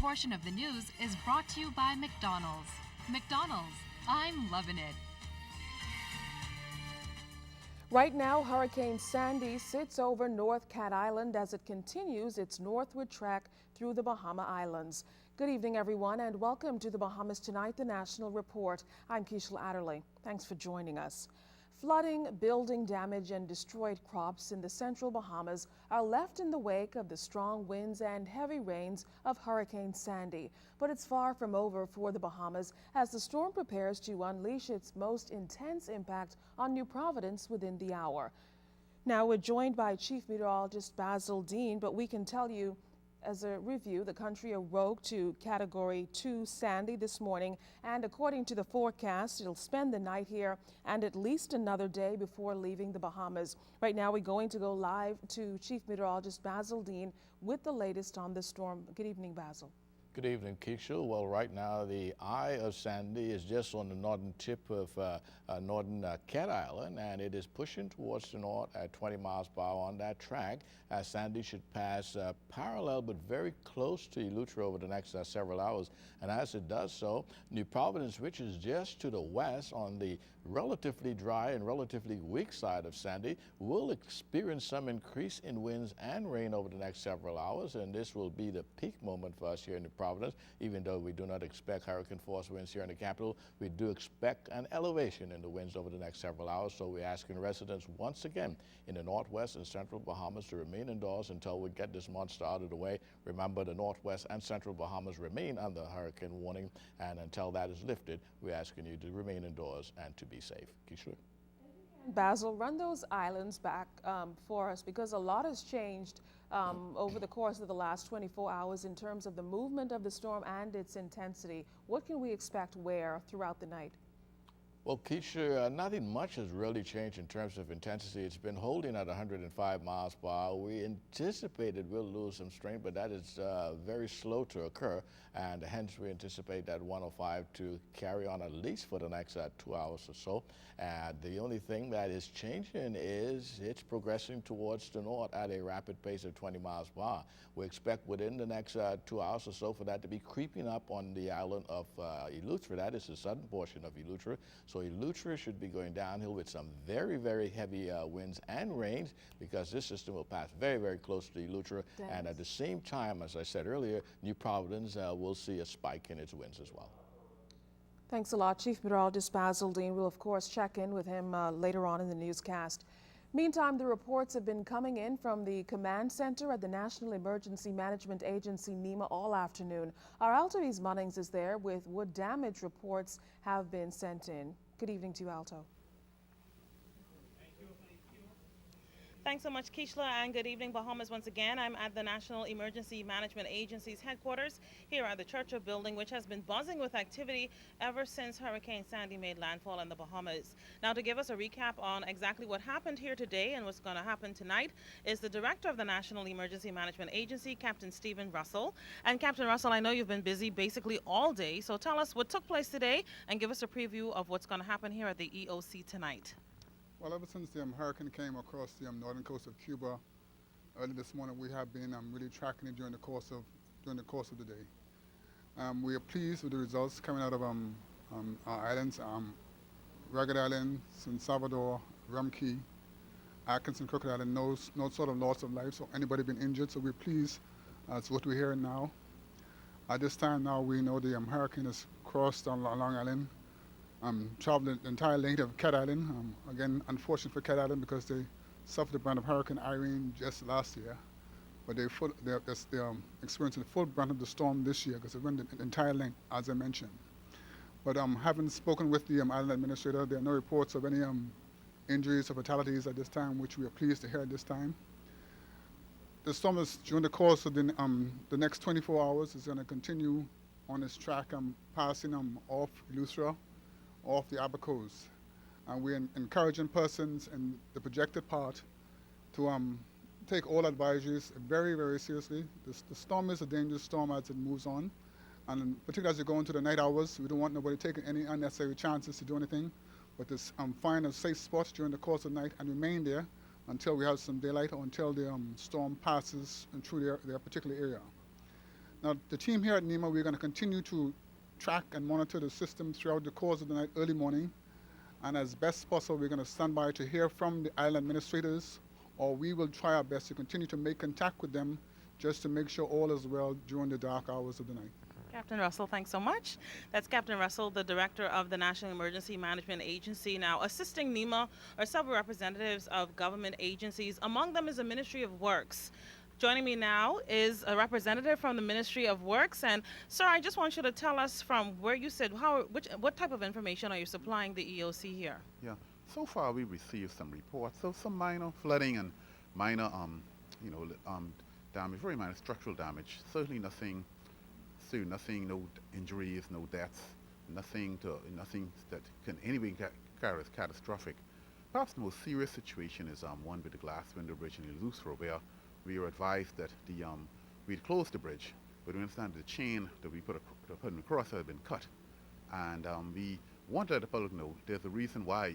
portion of the news is brought to you by McDonald's. McDonald's, I'm loving it. Right now, Hurricane Sandy sits over North Cat Island as it continues its northward trek through the Bahama Islands. Good evening, everyone, and welcome to the Bahamas Tonight, the National Report. I'm Keishla Adderley. Thanks for joining us. Flooding, building damage, and destroyed crops in the central Bahamas are left in the wake of the strong winds and heavy rains of Hurricane Sandy. But it's far from over for the Bahamas as the storm prepares to unleash its most intense impact on New Providence within the hour. Now, we're joined by Chief Meteorologist Basil Dean, but we can tell you, as a review, the country awoke to Category 2 Sandy this morning, and according to the forecast, it'll spend the night here and at least another day before leaving the Bahamas. Right now, we're going to go live to Chief Meteorologist Basil Dean with the latest on the storm. Good evening, Basil. Good evening, Keisha. Well, right now the eye of Sandy is just on the northern tip of northern Cat Island, and it is pushing towards the north at 20 miles per hour on that track. Sandy should pass parallel but very close to Eleuthera over the next several hours. And as it does so, New Providence, which is just to the west on the relatively dry and relatively weak side of Sandy, will experience some increase in winds and rain over the next several hours, and this will be the peak moment for us here in New Providence. Even though we do not expect hurricane force winds here in the capital, we do expect an elevation in the winds over the next several hours. So we're asking residents once again in the northwest and central Bahamas to remain indoors until we get this monster out of the way. Remember, the northwest and central Bahamas remain under hurricane warning, and until that is lifted, we're asking you to remain indoors and to be safe. Keisha? Basil, run those islands back for us, because a lot has changed over the course of the last 24 hours in terms of the movement of the storm and its intensity. What can we expect where throughout the night? Well, Keisha, nothing much has really changed in terms of intensity. It's been holding at 105 miles per hour. We anticipated we'll lose some strength, but that is very slow to occur, and hence we anticipate that 105 to carry on at least for the next 2 hours or so. And the only thing that is changing is it's progressing towards the north at a rapid pace of 20 miles per hour. We expect within the next 2 hours or so for that to be creeping up on the island of Eleuthera. That is the southern portion of Eleuthera. So Eleuthera should be going downhill with some very, very heavy winds and rains, because this system will pass very, very close to Eleuthera. And at the same time, as I said earlier, New Providence will see a spike in its winds as well. Thanks a lot, Chief Meteorologist Basil Dean. We'll, of course, check in with him later on in the newscast. Meantime, the reports have been coming in from the command center at the National Emergency Management Agency, NEMA, all afternoon. Our Alto's Munnings is there with what damage reports have been sent in. Good evening to you, Alto. Thanks so much, Keishla, and good evening, Bahamas. Once again, I'm at the National Emergency Management Agency's headquarters here at the Churchill Building, which has been buzzing with activity ever since Hurricane Sandy made landfall in the Bahamas. Now, to give us a recap on exactly what happened here today and what's going to happen tonight is the director of the National Emergency Management Agency, Captain Stephen Russell. And Captain Russell, I know you've been busy basically all day, so tell us what took place today and give us a preview of what's going to happen here at the EOC tonight. Well, ever since the hurricane came across the northern coast of Cuba early this morning, we have been really tracking it during the course of the day. We are pleased with the results coming out of our islands: Ragged Island, San Salvador, Rum Cay, Atkinson, Crooked Island. No sort of loss of life, so anybody been injured. So we're pleased. That's what we're hearing now. At this time now, we know the hurricane has crossed on Long Island. Traveled the entire length of Cat Island. Again, unfortunate for Cat Island because they suffered the brunt of Hurricane Irene just last year, but they're experiencing the full brunt of the storm this year because it went the entire length, as I mentioned. But having spoken with the island administrator, there are no reports of any injuries or fatalities at this time, which we are pleased to hear at this time. The storm is, during the course of the next 24 hours, is going to continue on its track, passing off Eleuthera, off the Abacos. And we're encouraging persons in the projected part to take all advisories very, very seriously. The storm is a dangerous storm as it moves on. And particularly as you go into the night hours, we don't want nobody taking any unnecessary chances to do anything, but to find a safe spot during the course of the night and remain there until we have some daylight or until the storm passes through their particular area. Now, the team here at NEMA, we're going to continue to track and monitor the system throughout the course of the night, early morning. And as best possible, we're going to stand by to hear from the island administrators, or we will try our best to continue to make contact with them just to make sure all is well during the dark hours of the night. Captain Russell, thanks so much. That's Captain Russell, the director of the National Emergency Management Agency. Now, assisting NEMA are several representatives of government agencies. Among them is the Ministry of Works. Joining me now is a representative from the Ministry of Works. And, sir, I just want you to tell us from where you sit, what type of information are you supplying the EOC here? Yeah, so far we received some reports of some minor flooding and minor, damage, very minor structural damage. Certainly nothing, no injuries, no deaths, nothing that can anyway carry as catastrophic. Perhaps the most serious situation is one with the glass window bridge in Illusro, where we were advised that we'd closed the bridge, but we understand the chain that we put across had been cut. And we wanted the public to know there's a reason why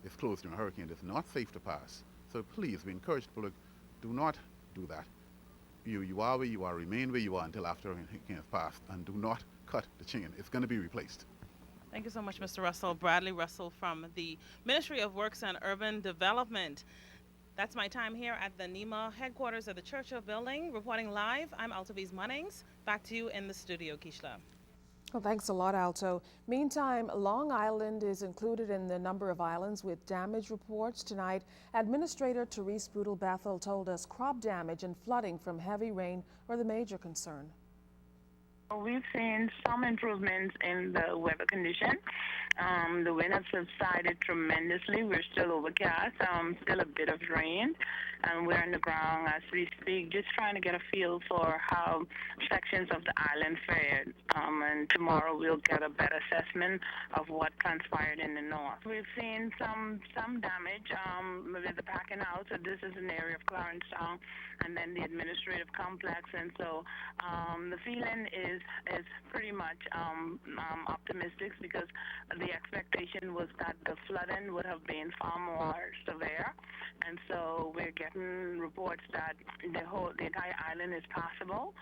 it's closed during a hurricane. It's not safe to pass. So please, we encourage the public, do not do that. You are where you are, remain where you are until after a hurricane has passed, and do not cut the chain. It's going to be replaced. Thank you so much, Mr. Russell. Bradley Russell from the Ministry of Works and Urban Development. That's my time here at the NEMA headquarters of the Churchill Building. Reporting live, I'm Altovise Munnings. Back to you in the studio, Kishla. Well, thanks a lot, Alto. Meantime, Long Island is included in the number of islands with damage reports tonight. Administrator Therese Bethel told us crop damage and flooding from heavy rain are the major concern. We've seen some improvements in the weather condition. The wind has subsided tremendously. We're still overcast, still a bit of rain, and we're on the ground as we speak, just trying to get a feel for how sections of the island fared. And tomorrow we'll get a better assessment of what transpired in the north. We've seen some damage with the packing house. So this is an area of Clarence Town, and then the administrative complex. And so the feeling is pretty much optimistic, because the expectation was that the flooding would have been far more severe, and so we're getting reports that the entire island is passable.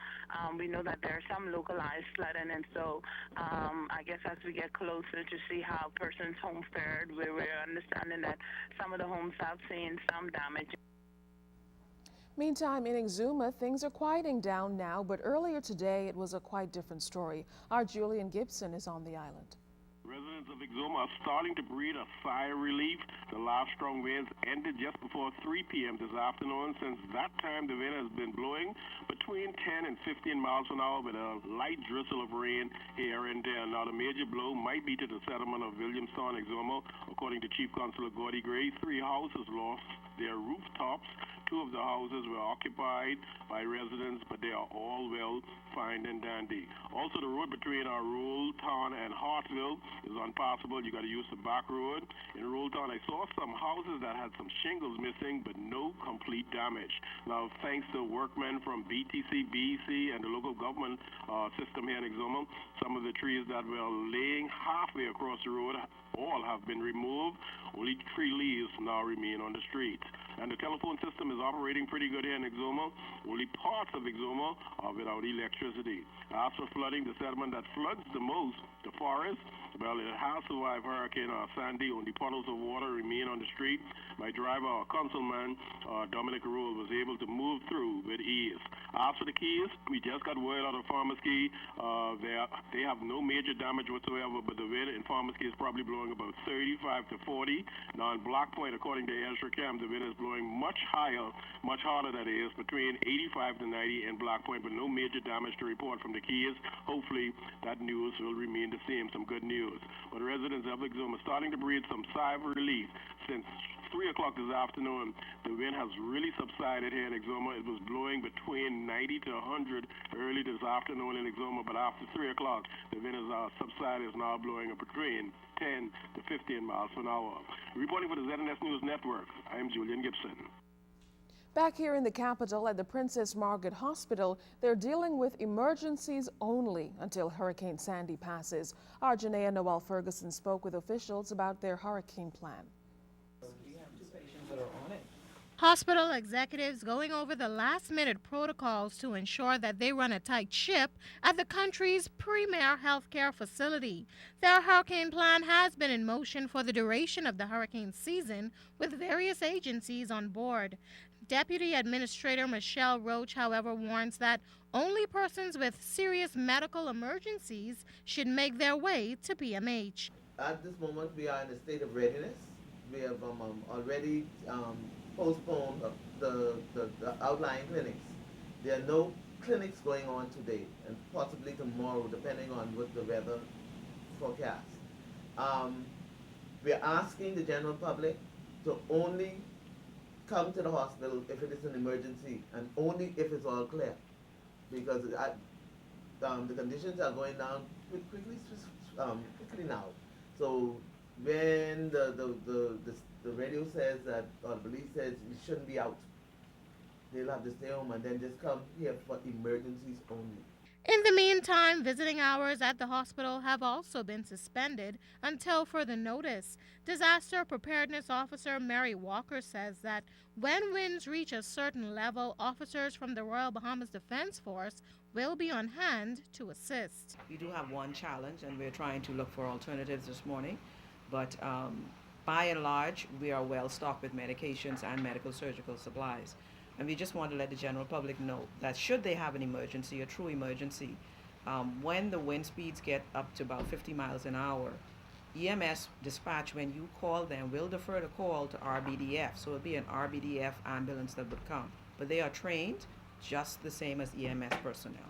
We know that there's some localized flooding, and so I guess as we get closer to see how persons' homes fared, we're understanding that some of the homes have seen some damage. Meantime, in Exuma, things are quieting down now, but earlier today it was a quite different story. Our Julian Gibson is on the island. Residents of Exuma are starting to breathe a sigh of relief. The last strong winds ended just before 3 p.m. this afternoon. Since that time, the wind has been blowing between 10 and 15 miles an hour with a light drizzle of rain here and there. Now, the major blow might be to the settlement of Williamstown, Exuma. According to Chief Constable Gordy Gray, 3 houses lost their rooftops. 2 of the houses were occupied by residents, but they are all well, fine and dandy. Also, the road between our Rural Town and Hartsville is unpassable. You got to use the back road. In Rural Town, I saw some houses that had some shingles missing, but no complete damage. Now, thanks to workmen from BTC, BEC, and the local government system here in Exuma, some of the trees that were laying halfway across the road all have been removed. Only 3 leaves now remain on the streets. And the telephone system is operating pretty good here in Exuma. Only parts of Exuma are without electricity. As for flooding, the sediment that floods the most, the forest, well, it has survived Hurricane Sandy. Only puddles of water remain on the street. My driver, our councilman, Dominic Rule, was able to move through with ease. As for the Keys, we just got word out of Farmers Key. They have no major damage whatsoever, but the wind in Farmers Key is probably blowing about 35 to 40. Now in Black Point, according to Ezra Cam, the wind is blowing much higher, much harder that is, between 85 to 90 in Black Point, but no major damage to report from the Keys. Hopefully that news will remain the same, some good news. But residents of Exuma are starting to breathe some sigh of relief. Since 3 o'clock this afternoon, the wind has really subsided here in Exuma. It was blowing between 90 to 100 early this afternoon in Exuma, but after 3 o'clock, the wind has subsided, is now blowing between 10 to 15 miles an hour. Reporting for the ZNS News Network, I am Julian Gibson. Back here in the capital at the Princess Margaret Hospital, they're dealing with emergencies only until Hurricane Sandy passes. Our Janaea Noel Ferguson spoke with officials about their hurricane plan. We have 2 patients that are on it. Hospital executives going over the last-minute protocols to ensure that they run a tight ship at the country's premier healthcare facility. Their hurricane plan has been in motion for the duration of the hurricane season, with various agencies on board. Deputy Administrator Michelle Roach, however, warns that only persons with serious medical emergencies should make their way to PMH. At this moment, we are in a state of readiness. We have already postponed the outlying clinics. There are no clinics going on today and possibly tomorrow, depending on what the weather forecast. We are asking the general public to only come to the hospital if it is an emergency and only if it's all clear, because the conditions are going down quickly now. So when the radio says that, or the police says you shouldn't be out, they'll have to stay home and then just come here for emergencies only. In the meantime, visiting hours at the hospital have also been suspended until further notice. Disaster Preparedness Officer Mary Walker says that when winds reach a certain level, officers from the Royal Bahamas Defense Force will be on hand to assist. We do have one challenge, and we're trying to look for alternatives this morning, but by and large, we are well stocked with medications and medical surgical supplies. And we just want to let the general public know that should they have an emergency, a true emergency, when the wind speeds get up to about 50 miles an hour, EMS dispatch, when you call them, will defer the call to RBDF. So it'll be an RBDF ambulance that would come. But they are trained just the same as EMS personnel.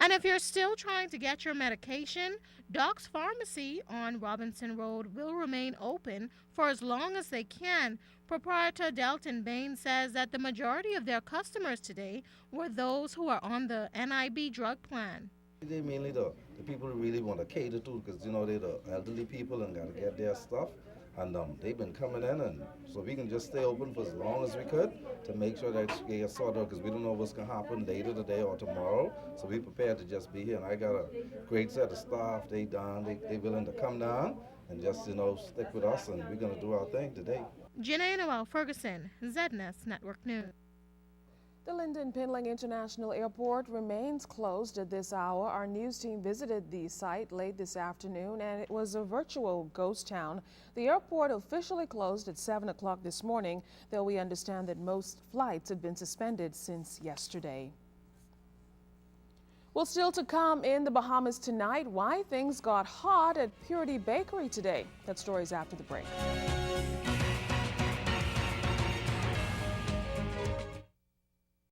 And if you're still trying to get your medication, Doc's Pharmacy on Robinson Road will remain open for as long as they can. Proprietor Delton Bain says that the majority of their customers today were those who are on the NIB drug plan. They mainly the people who really want to cater to, because you know they're the elderly people and got to get their stuff. And they've been coming in, and so we can just stay open for as long as we could to make sure that it gets sorted out, because we don't know what's going to happen later today or tomorrow. So we're prepared to just be here. And I got a great set of staff. They willing to come down and just, you know, stick with us, and we're going to do our thing today. Janae Noel Ferguson, ZNS Network News. The Lyndon Pindling International Airport remains closed at this hour. Our news team visited the site late this afternoon, and it was a virtual ghost town. The airport officially closed at 7 o'clock this morning, though we understand that most flights had been suspended since yesterday. Well, still to come in the Bahamas tonight, why things got hot at Purity Bakery today. That story's after the break.